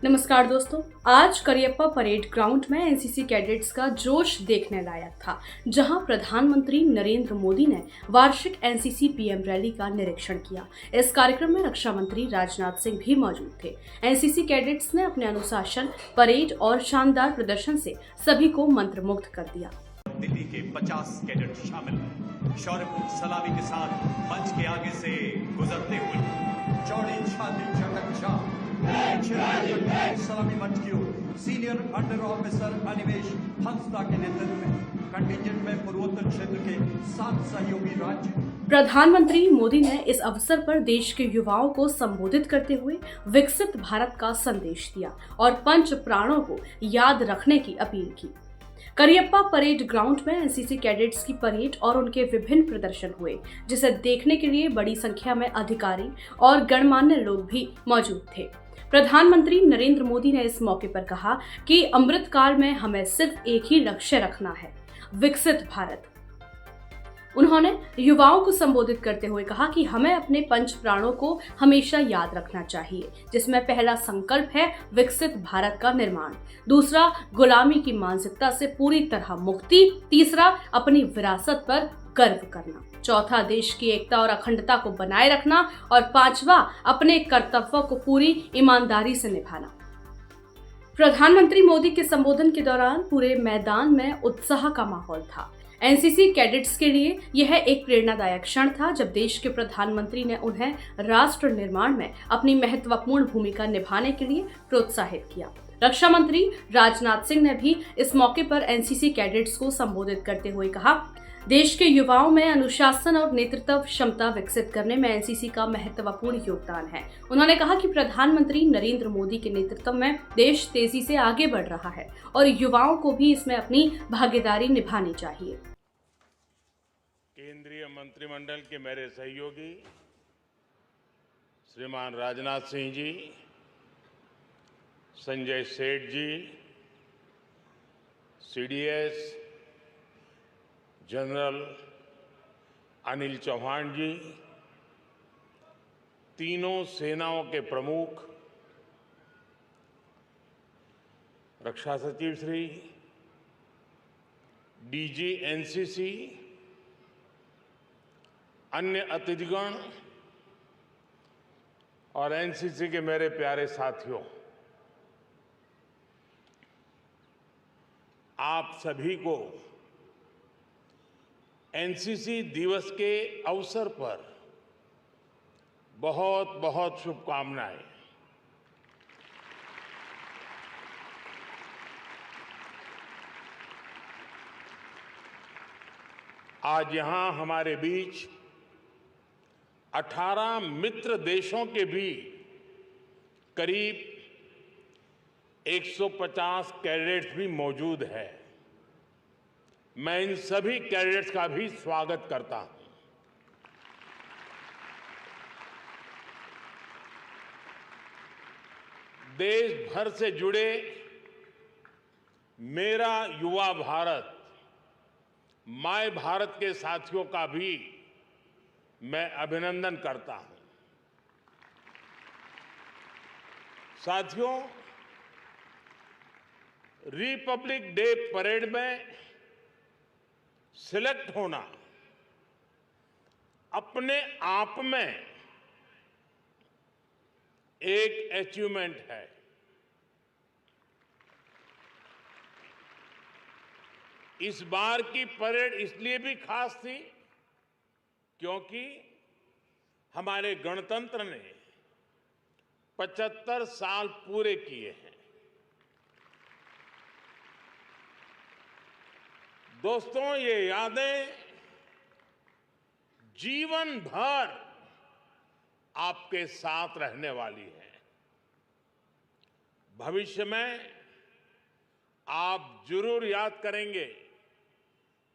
नमस्कार दोस्तों। आज करियप्पा परेड ग्राउंड में एनसीसी कैडेट्स का जोश देखने लायक था, जहां प्रधानमंत्री नरेंद्र मोदी ने वार्षिक एनसीसी पीएम रैली का निरीक्षण किया। इस कार्यक्रम में रक्षा मंत्री राजनाथ सिंह भी मौजूद थे। एनसीसी कैडेट्स ने अपने अनुशासन, परेड और शानदार प्रदर्शन से सभी को मंत्रमुग्ध कर दिया। दिल्ली के 50 कैडेट शामिल हैं। शौर्यपूर्ण सलामी के साथ मंच के आगे से गुजरते हुए चौड़ी छाती चकचा सलामी मंच की ओर senior under officer Animesh Hansda के नेतृत्व में कंटिजेंट में पूर्वोत्तर क्षेत्र के 7 सहयोगी राज्य। प्रधानमंत्री मोदी ने इस अवसर पर देश के युवाओं को संबोधित करते हुए विकसित भारत का संदेश दिया और पंच प्राणों को याद रखने की अपील की। करियप्पा परेड ग्राउंड में एनसीसी कैडेट्स की परेड और उनके विभिन्न प्रदर्शन हुए, जिसे देखने के लिए बड़ी संख्या में अधिकारी और गणमान्य लोग भी मौजूद थे। प्रधानमंत्री नरेंद्र मोदी ने इस मौके पर कहा कि अमृतकाल में हमें सिर्फ एक ही लक्ष्य रखना है, विकसित भारत। उन्होंने युवाओं को संबोधित करते हुए कहा कि हमें अपने पंच प्राणों को हमेशा याद रखना चाहिए, जिसमें पहला संकल्प है विकसित भारत का निर्माण, दूसरा गुलामी की मानसिकता से पूरी तरह मुक्ति, तीसरा अपनी विरासत पर गर्व करना, चौथा देश की एकता और अखंडता को बनाए रखना और पांचवा अपने कर्तव्यों को पूरी ईमानदारी से निभाना। प्रधानमंत्री मोदी के संबोधन के दौरान पूरे मैदान में उत्साह का माहौल था। एनसीसी कैडेट्स के लिए यह एक प्रेरणादायक क्षण था, जब देश के प्रधानमंत्री ने उन्हें राष्ट्र निर्माण में अपनी महत्वपूर्ण भूमिका निभाने के लिए प्रोत्साहित किया। रक्षा मंत्री राजनाथ सिंह ने भी इस मौके पर एनसीसी कैडेट्स को संबोधित करते हुए कहा, देश के युवाओं में अनुशासन और नेतृत्व क्षमता विकसित करने में एनसीसी का महत्वपूर्ण योगदान है। उन्होंने कहा कि प्रधानमंत्री नरेंद्र मोदी के नेतृत्व में देश तेजी से आगे बढ़ रहा है और युवाओं को भी इसमें अपनी भागीदारी निभानी चाहिए। केंद्रीय मंत्रिमंडल के मेरे सहयोगी श्रीमान राजनाथ सिंह जी, संजय सेठ जी, सीडीएस जनरल अनिल चौहान जी, तीनों सेनाओं के प्रमुख, रक्षा सचिव श्री, डीजी एनसीसी, अन्य अतिथिगण और एनसीसी के मेरे प्यारे साथियों, आप सभी को एनसीसी दिवस के अवसर पर बहुत बहुत शुभकामनाएं। आज यहां हमारे बीच 18 मित्र देशों के भी करीब 150 कैडेट्स भी मौजूद हैं। मैं इन सभी कैडेट्स का भी स्वागत करता हूं। देश भर से जुड़े मेरा युवा भारत, माय भारत के साथियों का भी मैं अभिनंदन करता हूं। साथियों, रिपब्लिक डे परेड में सिलेक्ट होना अपने आप में एक अचीवमेंट है। इस बार की परेड इसलिए भी खास थी क्योंकि हमारे गणतंत्र ने 75 साल पूरे किए हैं। दोस्तों, ये यादें जीवन भर आपके साथ रहने वाली हैं। भविष्य में आप जरूर याद करेंगे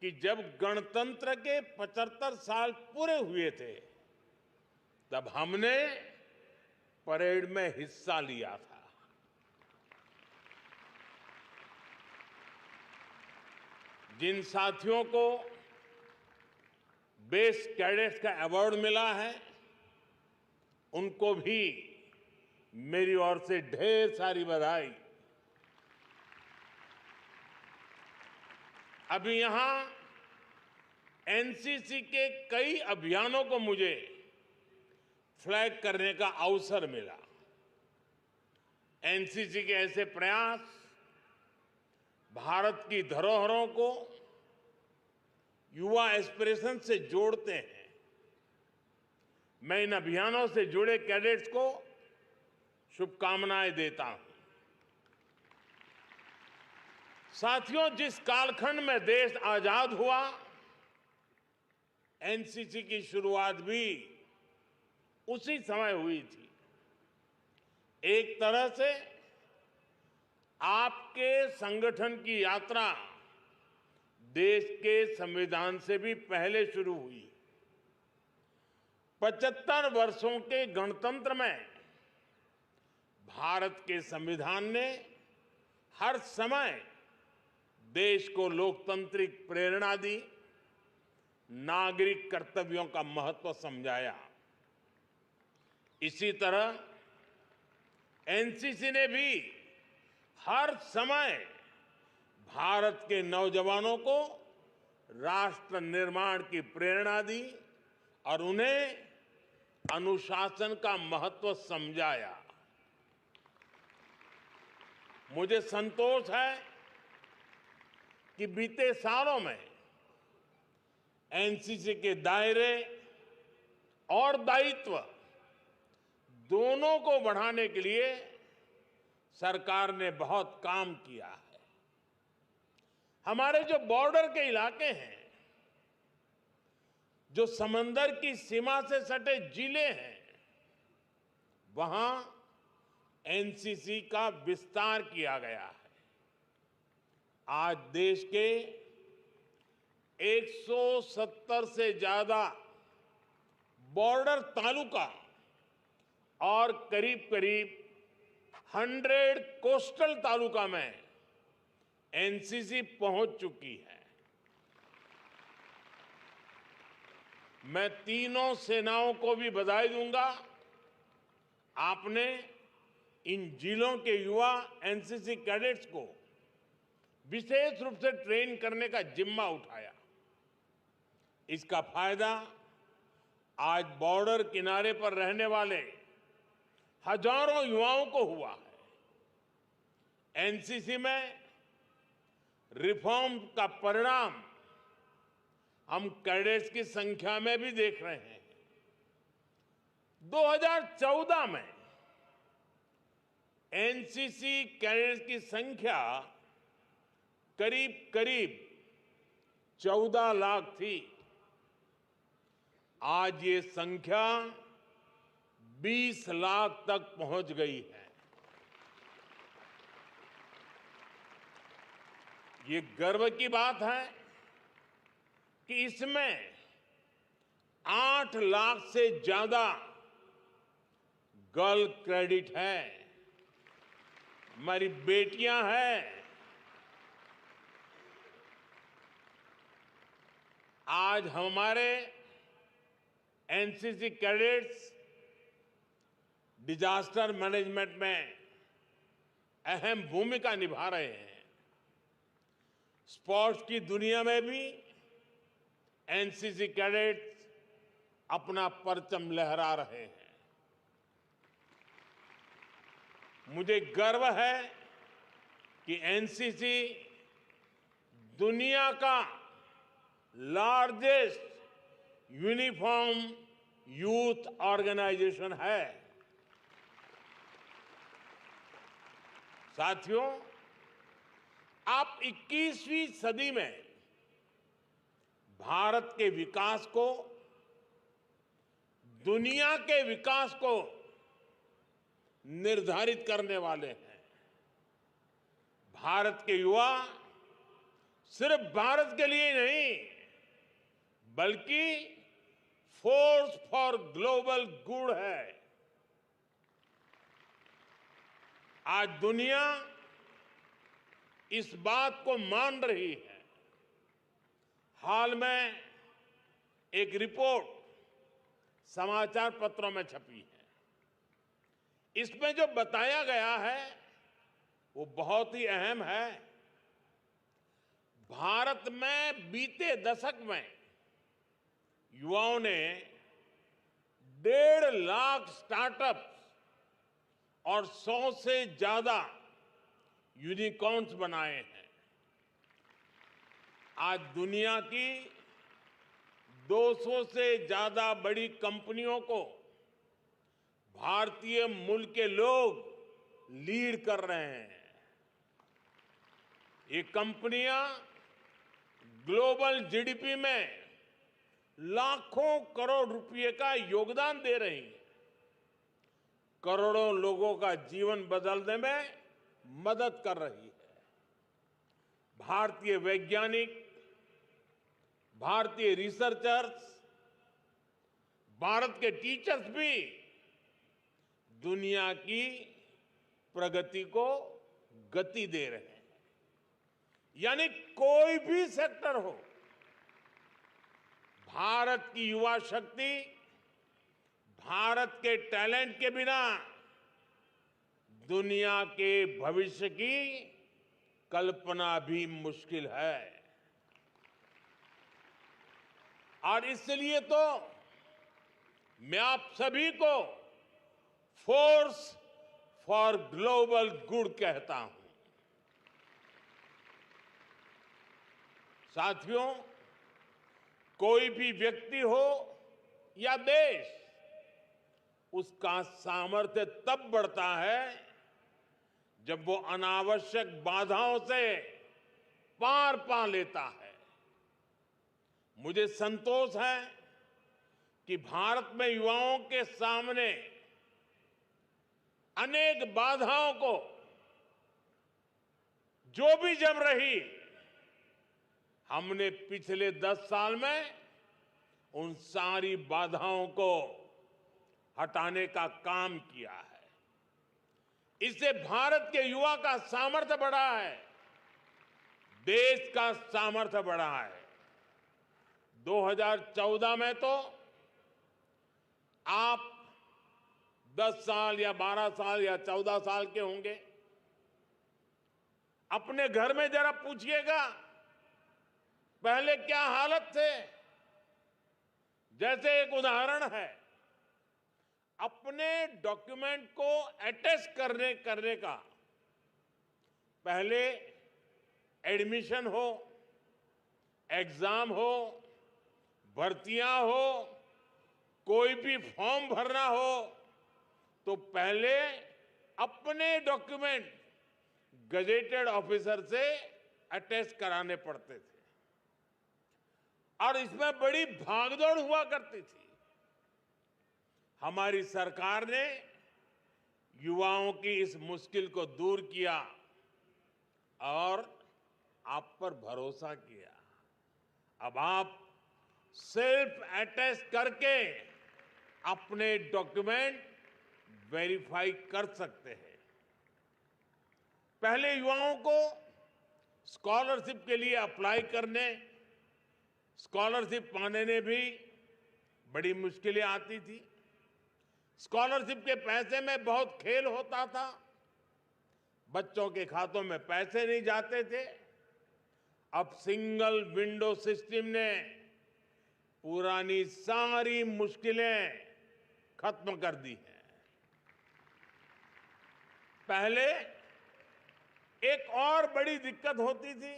कि जब गणतंत्र के 75 साल पूरे हुए थे, तब हमने परेड में हिस्सा लिया था। जिन साथियों को बेस्ट कैडेट्स का अवार्ड मिला है, उनको भी मेरी ओर से ढेर सारी बधाई। अभी यहां एनसीसी के कई अभियानों को मुझे फ्लैग करने का अवसर मिला। एनसीसी के ऐसे प्रयास भारत की धरोहरों को युवा एस्पिरेशन से जोड़ते हैं। मैं इन अभियानों से जुड़े कैडेट्स को शुभकामनाएं देता हूं। साथियों, जिस कालखंड में देश आजाद हुआ, एनसीसी की शुरुआत भी उसी समय हुई थी। एक तरह से आपके संगठन की यात्रा देश के संविधान से भी पहले शुरू हुई। 75 वर्षों के गणतंत्र में भारत के संविधान ने हर समय देश को लोकतांत्रिक प्रेरणा दी, नागरिक कर्तव्यों का महत्व समझाया। इसी तरह एनसीसी ने भी हर समय भारत के नौजवानों को राष्ट्र निर्माण की प्रेरणा दी और उन्हें अनुशासन का महत्व समझाया। मुझे संतोष है कि बीते सालों में एनसीसी के दायरे और दायित्व दोनों को बढ़ाने के लिए सरकार ने बहुत काम किया है। हमारे जो बॉर्डर के इलाके हैं, जो समंदर की सीमा से सटे जिले हैं, वहां एनसीसी का विस्तार किया गया है। आज देश के 170 से ज्यादा बॉर्डर तालुका और करीब करीब 100 कोस्टल तालुका में एनसीसी पहुंच चुकी है। मैं तीनों सेनाओं को भी बधाई दूंगा। आपने इन जिलों के युवा एनसीसी कैडेट्स को विशेष रूप से ट्रेन करने का जिम्मा उठाया। इसका फायदा आज बॉर्डर किनारे पर रहने वाले हजारों युवाओं को हुआ है। एनसीसी में रिफॉर्म का परिणाम हम कैडेट्स की संख्या में भी देख रहे हैं। 2014 में एनसीसी कैडेट्स की संख्या करीब करीब 14 लाख थी। आज ये संख्या 20 लाख तक पहुंच गई है। ये गर्व की बात है कि इसमें 8 लाख से ज्यादा गर्ल क्रेडिट है, हमारी बेटियां हैं। आज हमारे एनसीसी कैडेट्स डिजास्टर मैनेजमेंट में अहम भूमिका निभा रहे हैं। स्पोर्ट्स की दुनिया में भी एनसीसी कैडेट्स अपना परचम लहरा रहे हैं। मुझे गर्व है कि एनसीसी दुनिया का लार्जेस्ट यूनिफॉर्म यूथ ऑर्गेनाइजेशन है। साथियों, आप 21वीं सदी में भारत के विकास को, दुनिया के विकास को निर्धारित करने वाले हैं। भारत के युवा सिर्फ भारत के लिए नहीं, बल्कि फोर्स फॉर ग्लोबल गुड है। आज दुनिया इस बात को मान रही है। हाल में एक रिपोर्ट समाचार पत्रों में छपी है। इसमें जो बताया गया है वो बहुत ही अहम है। भारत में बीते दशक में युवाओं ने 1.5 लाख स्टार्टअप्स और 100 से ज्यादा यूनिकॉर्न्स बनाए हैं। आज दुनिया की 200 से ज्यादा बड़ी कंपनियों को भारतीय मूल के लोग लीड कर रहे हैं। ये कंपनियां ग्लोबल जीडीपी में लाखों करोड़ रुपए का योगदान दे रही हैं, करोड़ों लोगों का जीवन बदलने में मदद कर रही है। भारतीय वैज्ञानिक, भारतीय रिसर्चर्स, भारत के टीचर्स भी दुनिया की प्रगति को गति दे रहे हैं। यानी कोई भी सेक्टर हो, भारत की युवा शक्ति, भारत के टैलेंट के बिना दुनिया के भविष्य की कल्पना भी मुश्किल है। और इसलिए तो मैं आप सभी को फोर्स फॉर ग्लोबल गुड कहता हूं। साथियों, कोई भी व्यक्ति हो या देश, उसका सामर्थ्य तब बढ़ता है जब वो अनावश्यक बाधाओं से पार पा लेता है। मुझे संतोष है कि भारत में युवाओं के सामने अनेक बाधाओं को जो भी जम रही, हमने पिछले 10 साल में उन सारी बाधाओं को हटाने का काम किया है। इससे भारत के युवा का सामर्थ्य बढ़ा है, देश का सामर्थ्य बढ़ा है। 2014 में तो आप 10 साल या 12 साल या 14 साल के होंगे। अपने घर में जरा पूछिएगा पहले क्या हालत थे। जैसे एक उदाहरण है, अपने डॉक्यूमेंट को अटेस्ट करने का, पहले एडमिशन हो, एग्जाम हो, भर्तियां हो, कोई भी फॉर्म भरना हो, तो पहले अपने डॉक्यूमेंट गजेटेड ऑफिसर से अटेस्ट कराने पड़ते थे और इसमें बड़ी भागदौड़ हुआ करती थी। हमारी सरकार ने युवाओं की इस मुश्किल को दूर किया और आप पर भरोसा किया। अब आप सेल्फ अटेस्ट करके अपने डॉक्यूमेंट वेरीफाई कर सकते हैं। पहले युवाओं को स्कॉलरशिप के लिए अप्लाई करने, स्कॉलरशिप पाने में भी बड़ी मुश्किलें आती थी। स्कॉलरशिप के पैसे में बहुत खेल होता था, बच्चों के खातों में पैसे नहीं जाते थे। अब सिंगल विंडो सिस्टम ने पुरानी सारी मुश्किलें खत्म कर दी हैं। पहले एक और बड़ी दिक्कत होती थी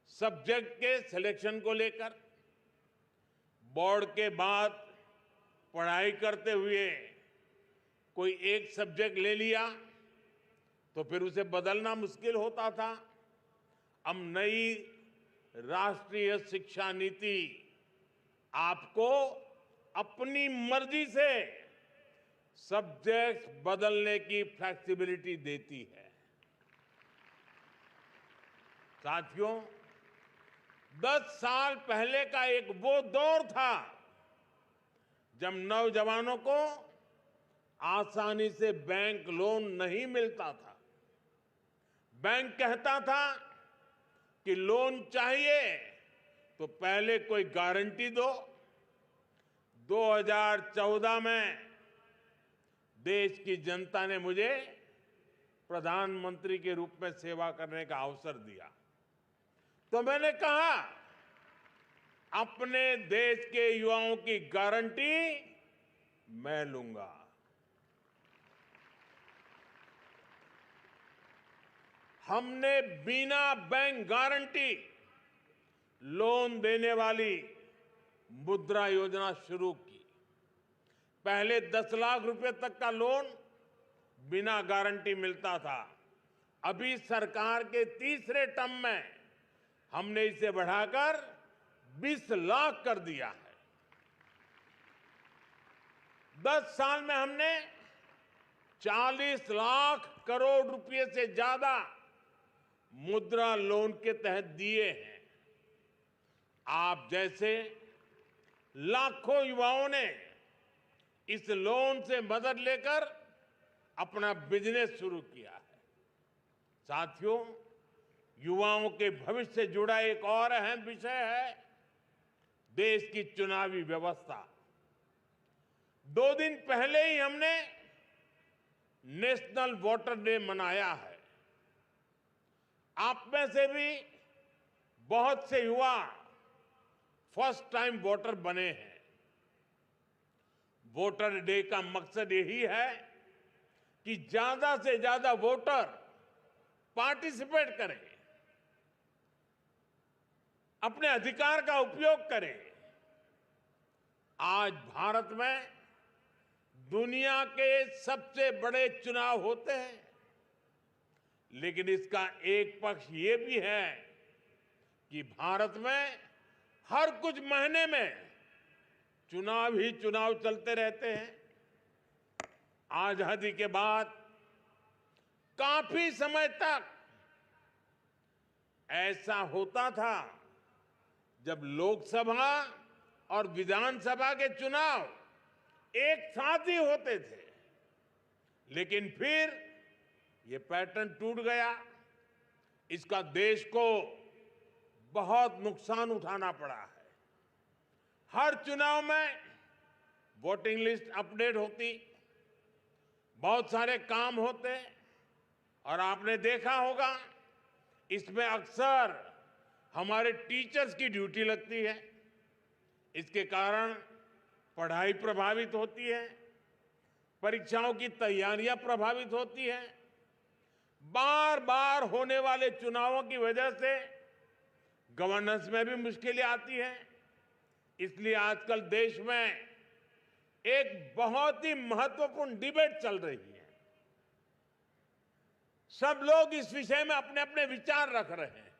सब्जेक्ट के सिलेक्शन को लेकर। बोर्ड के बाद पढ़ाई करते हुए कोई एक सब्जेक्ट ले लिया तो फिर उसे बदलना मुश्किल होता था। अब नई राष्ट्रीय शिक्षा नीति आपको अपनी मर्जी से सब्जेक्ट बदलने की फ्लेक्सिबिलिटी देती है। साथियों, 10 साल पहले का एक वो दौर था जब नौजवानों को आसानी से बैंक लोन नहीं मिलता था। बैंक कहता था कि लोन चाहिए तो पहले कोई गारंटी दो। 2014 में देश की जनता ने मुझे प्रधानमंत्री के रूप में सेवा करने का अवसर दिया, तो मैंने कहा अपने देश के युवाओं की गारंटी मैं लूंगा। हमने बिना बैंक गारंटी लोन देने वाली मुद्रा योजना शुरू की। पहले 10 लाख रुपए तक का लोन बिना गारंटी मिलता था। अभी सरकार के तीसरे टर्म में हमने इसे बढ़ाकर 20 लाख कर दिया है। 10 साल में हमने 40 लाख करोड़ रुपए से ज्यादा मुद्रा लोन के तहत दिए हैं। आप जैसे लाखों युवाओं ने इस लोन से मदद लेकर अपना बिजनेस शुरू किया है। साथियों, युवाओं के भविष्य से जुड़ा एक और अहम विषय है देश की चुनावी व्यवस्था। 2 दिन पहले ही हमने नेशनल वोटर डे मनाया है। आप में से भी बहुत से युवा फर्स्ट टाइम वोटर बने हैं। वोटर डे का मकसद यही है कि ज्यादा से ज्यादा वोटर पार्टिसिपेट करें, अपने अधिकार का उपयोग करें। आज भारत में दुनिया के सबसे बड़े चुनाव होते हैं, लेकिन इसका एक पक्ष ये भी है कि भारत में हर कुछ महीने में चुनाव ही चुनाव चलते रहते हैं। आजादी के बाद काफी समय तक ऐसा होता था जब लोकसभा और विधानसभा के चुनाव एक साथ ही होते थे, लेकिन फिर ये पैटर्न टूट गया। इसका देश को बहुत नुकसान उठाना पड़ा है। हर चुनाव में वोटिंग लिस्ट अपडेट होती, बहुत सारे काम होते, और आपने देखा होगा इसमें अक्सर हमारे टीचर्स की ड्यूटी लगती है। इसके कारण पढ़ाई प्रभावित होती है, परीक्षाओं की तैयारियां प्रभावित होती हैं। बार बार होने वाले चुनावों की वजह से गवर्नेंस में भी मुश्किलें आती हैं। इसलिए आजकल देश में एक बहुत ही महत्वपूर्ण डिबेट चल रही है। सब लोग इस विषय में अपने अपने विचार रख रहे हैं,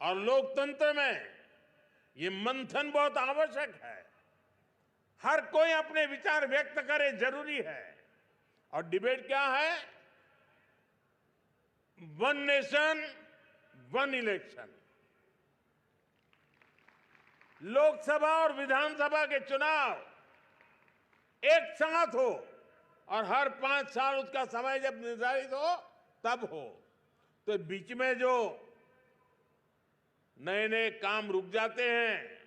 और लोकतंत्र में ये मंथन बहुत आवश्यक है। हर कोई अपने विचार व्यक्त करे, जरूरी है। और डिबेट क्या है? One nation one election. Lok Sabha और विधानसभा के चुनाव एक साथ हो और हर 5 साल उसका समय जब निर्धारित हो तब हो, तो बीच में जो नए नए काम रुक जाते हैं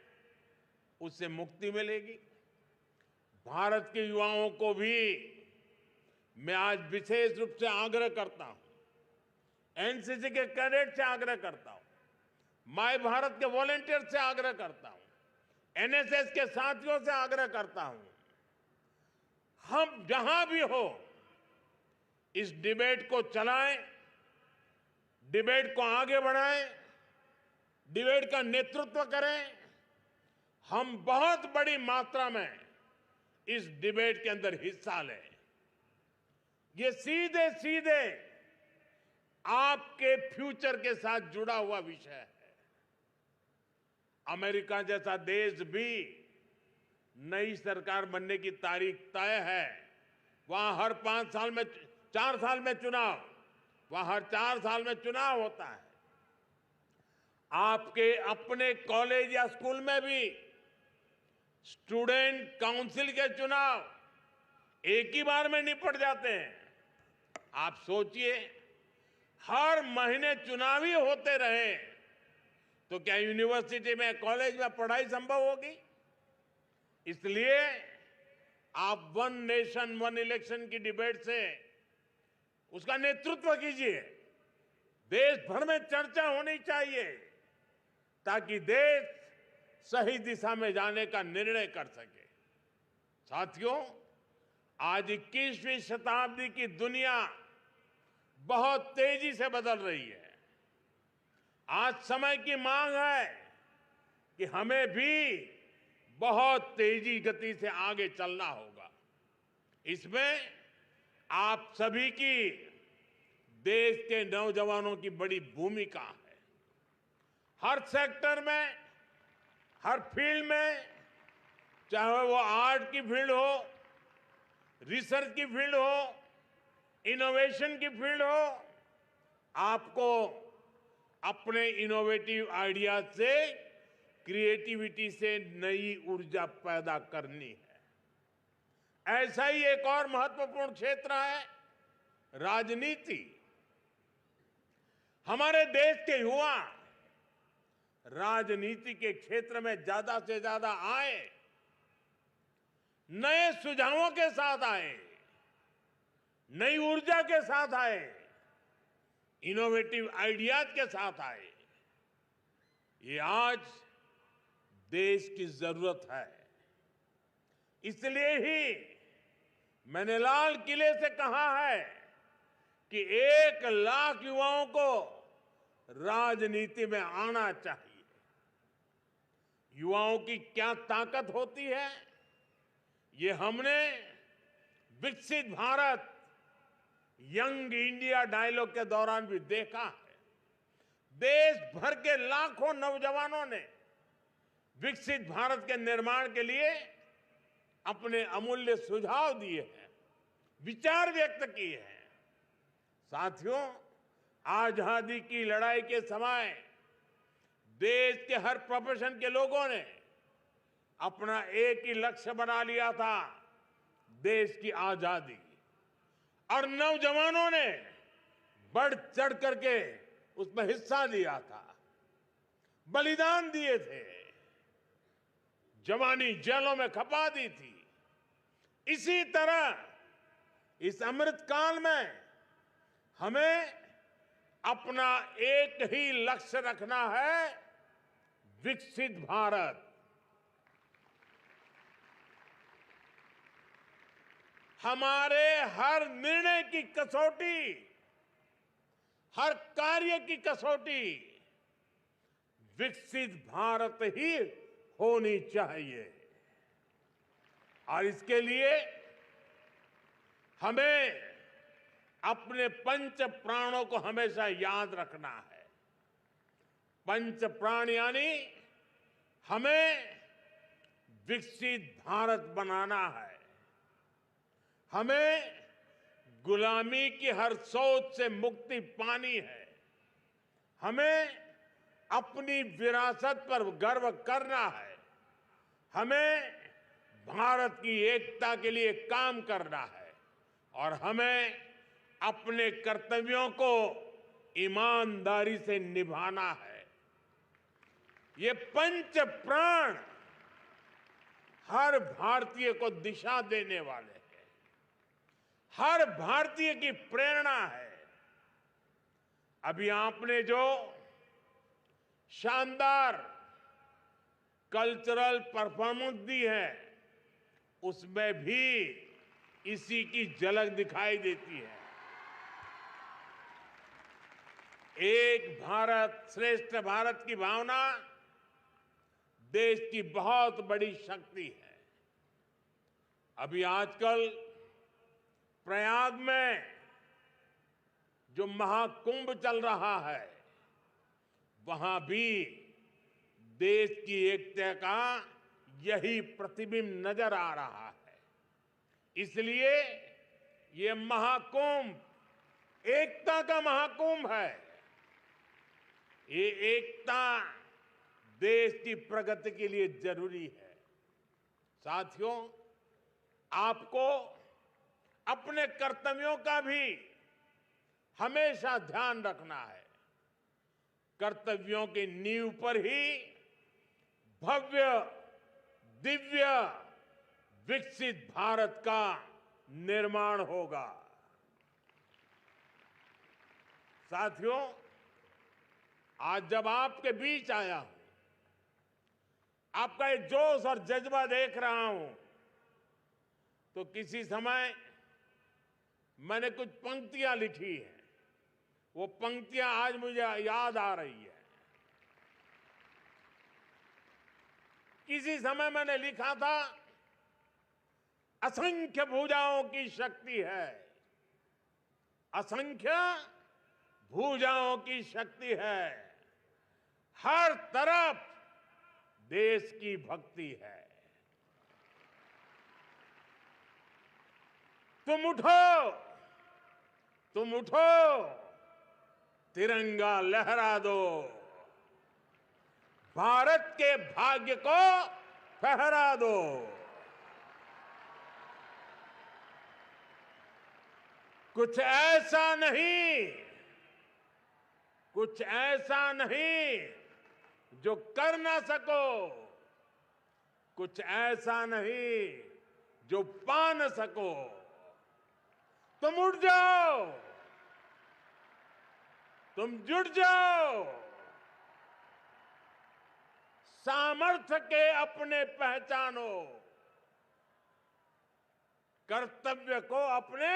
उससे मुक्ति मिलेगी। भारत के युवाओं को भी मैं आज विशेष रूप से आग्रह करता हूं, एनसीसी के कैडेट से आग्रह करता हूं, माय भारत के वॉलंटियर से आग्रह करता हूं, एनएसएस के साथियों से आग्रह करता हूं, हम जहां भी हो इस डिबेट को चलाएं, डिबेट को आगे बढ़ाएं, डिबेट का नेतृत्व करें। हम बहुत बड़ी मात्रा में इस डिबेट के अंदर हिस्सा लें। ये सीधे सीधे आपके फ्यूचर के साथ जुड़ा हुआ विषय है। अमेरिका जैसा देश भी नई सरकार बनने की तारीख तय है। वहां हर 5 साल में 4 साल में चुनाव, वहां हर 4 साल में चुनाव होता है। आपके अपने कॉलेज या स्कूल में भी स्टूडेंट काउंसिल के चुनाव एक ही बार में निपट जाते हैं। आप सोचिए, हर महीने चुनाव ही होते रहे तो क्या यूनिवर्सिटी में, कॉलेज में पढ़ाई संभव होगी? इसलिए आप वन नेशन वन इलेक्शन की डिबेट से उसका नेतृत्व कीजिए। देश भर में चर्चा होनी चाहिए ताकि देश सही दिशा में जाने का निर्णय कर सके। साथियों, आज 21वीं शताब्दी की दुनिया बहुत तेजी से बदल रही है। आज समय की मांग है कि हमें भी बहुत तेजी गति से आगे चलना होगा। इसमें आप सभी की, देश के नौजवानों की बड़ी भूमिका है। हर सेक्टर में, हर फील्ड में, चाहे वो आर्ट की फील्ड हो, रिसर्च की फील्ड हो, इनोवेशन की फील्ड हो, आपको अपने इनोवेटिव आइडिया से, क्रिएटिविटी से नई ऊर्जा पैदा करनी है। ऐसा ही एक और महत्वपूर्ण क्षेत्र है राजनीति। हमारे देश के युवा राजनीति के क्षेत्र में ज्यादा से ज्यादा आए, नए सुझावों के साथ आए, नई ऊर्जा के साथ आए, इनोवेटिव आइडियाज के साथ आए। ये आज देश की जरूरत है। इसलिए ही मैंने लाल किले से कहा है कि 1 लाख युवाओं को राजनीति में आना चाहिए। युवाओं की क्या ताकत होती है, ये हमने विकसित भारत, यंग इंडिया डायलॉग के दौरान भी देखा है। देश भर के लाखों नौजवानों ने विकसित भारत के निर्माण के लिए अपने अमूल्य सुझाव दिए हैं, विचार व्यक्त किए हैं। साथियों, आजादी की लड़ाई के समय देश के हर प्रोफेशन के लोगों ने अपना एक ही लक्ष्य बना लिया था, देश की आजादी। और नौजवानों ने बढ़ चढ़ करके उसमें हिस्सा लिया था, बलिदान दिए थे, जवानी जेलों में खपा दी थी। इसी तरह इस अमृत काल में हमें अपना एक ही लक्ष्य रखना है, विकसित भारत। हमारे हर निर्णय की कसौटी, हर कार्य की कसौटी विकसित भारत ही होनी चाहिए। और इसके लिए हमें अपने पंच प्राणों को हमेशा याद रखना है। पंच प्राण यानी हमें विकसित भारत बनाना है। हमें गुलामी की हर सोच से मुक्ति पानी है। हमें अपनी विरासत पर गर्व करना है। हमें भारत की एकता के लिए काम करना है और हमें अपने कर्तव्यों को ईमानदारी से निभाना है। ये पंच प्राण हर भारतीय को दिशा देने वाले हैं, हर भारतीय की प्रेरणा है। अभी आपने जो शानदार कल्चरल परफॉर्मेंस दी है, उसमें भी इसी की झलक दिखाई देती है। एक भारत श्रेष्ठ भारत की भावना देश की बहुत बड़ी शक्ति है। अभी आजकल प्रयाग में जो महाकुंभ चल रहा है, वहां भी देश की एकता का यही प्रतिबिंब नजर आ रहा है। इसलिए ये महाकुंभ एकता का महाकुंभ है। ये एकता देश की प्रगति के लिए जरूरी है। साथियों, आपको अपने कर्तव्यों का भी हमेशा ध्यान रखना है। कर्तव्यों की नींव पर ही भव्य, दिव्य, विकसित भारत का निर्माण होगा। साथियों, आज जब आपके बीच आया हूं, आपका ये जोश और जज्बा देख रहा हूं, तो किसी समय मैंने कुछ पंक्तियां लिखी हैं। वो पंक्तियां आज मुझे याद आ रही है। किसी समय मैंने लिखा था, असंख्य भुजाओं की शक्ति है, असंख्य भुजाओं की शक्ति है, हर तरफ देश की भक्ति है। तुम उठो, तुम उठो, तिरंगा लहरा दो, भारत के भाग्य को फहरा दो। कुछ ऐसा नहीं, कुछ ऐसा नहीं जो कर ना सको, कुछ ऐसा नहीं जो पा न सको। तुम उठ जाओ, तुम जुट जाओ, सामर्थ्य के अपने पहचानो, कर्तव्य को अपने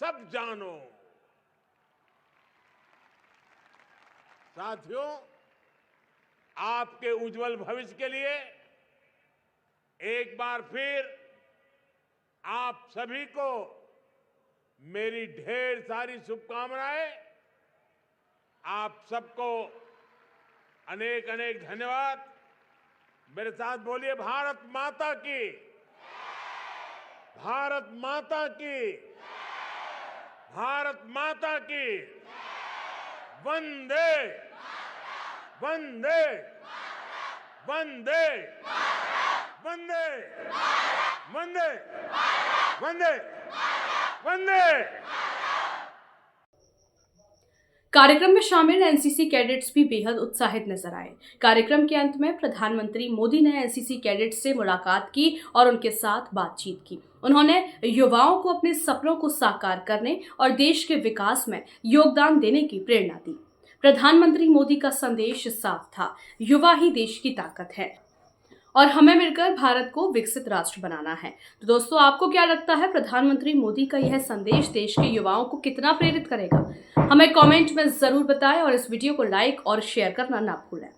सब जानो। साथियों, आपके उज्जवल भविष्य के लिए एक बार फिर आप सभी को मेरी ढेर सारी शुभकामनाएं। आप सबको अनेक अनेक धन्यवाद। मेरे साथ बोलिए, भारत माता की, भारत माता की, भारत माता की, वंदे वंदे वंदे वंदे वंदे वंदे वंदे। कार्यक्रम में शामिल एनसीसी कैडेट्स भी बेहद उत्साहित नजर आए। कार्यक्रम के अंत में प्रधानमंत्री मोदी ने एनसीसी कैडेट्स से मुलाकात की और उनके साथ बातचीत की। उन्होंने युवाओं को अपने सपनों को साकार करने और देश के विकास में योगदान देने की प्रेरणा दी। प्रधानमंत्री मोदी का संदेश साफ था, युवा ही देश की ताकत है और हमें मिलकर भारत को विकसित राष्ट्र बनाना है। तो दोस्तों, आपको क्या लगता है, प्रधानमंत्री मोदी का यह संदेश देश के युवाओं को कितना प्रेरित करेगा? हमें कमेंट में जरूर बताएं और इस वीडियो को लाइक और शेयर करना ना भूलें।